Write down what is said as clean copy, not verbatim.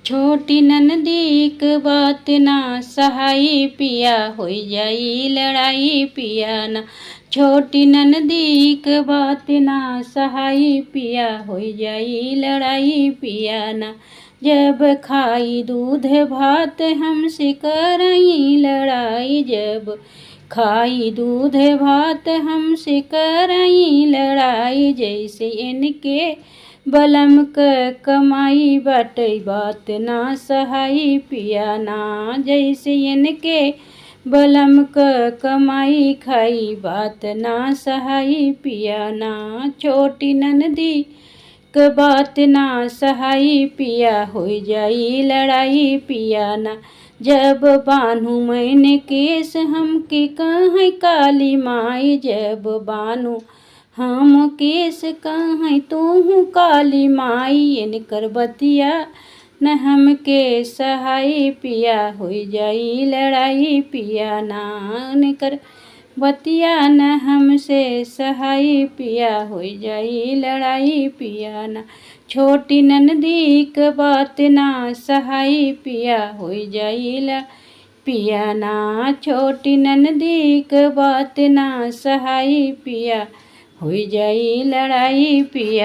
छोटी ननदी क बात ना सहाई पिया होई जाई लड़ाई पिया ना। छोटी ननदी क बात ना सहाई पिया होई जाई लड़ाई पिया ना। जब खाई दूध भात हमसे करई लड़ाई, जब खाई दूध भात हमसे करई लड़ाई। जैसे इनके बलम क कमाई बाटे बात ना सहाई पिया ना। जैसे इनके बलम क कमाई खाई बात ना सहाई पिया ना। छोटी ननदी क बात ना सहाई पिया होई जाई लड़ाई पिया ना। जब बान्हू मैंने केस हमके कहीं काली माई, जब बान्हू हम केस कहीं तू काली माई। इनकर बतिया न हमके सहाई पिया होई जाई लड़ाई पिया ना। इनकर बतिया न हमसे सहाई पिया होई जाई लड़ाई पिया ना। छोटी ननदी क बात ना सहाई पिया होई जाई पिया ना। छोटी ननदी क बात ना सहाई पिया होई जाई लड़ाई पिया।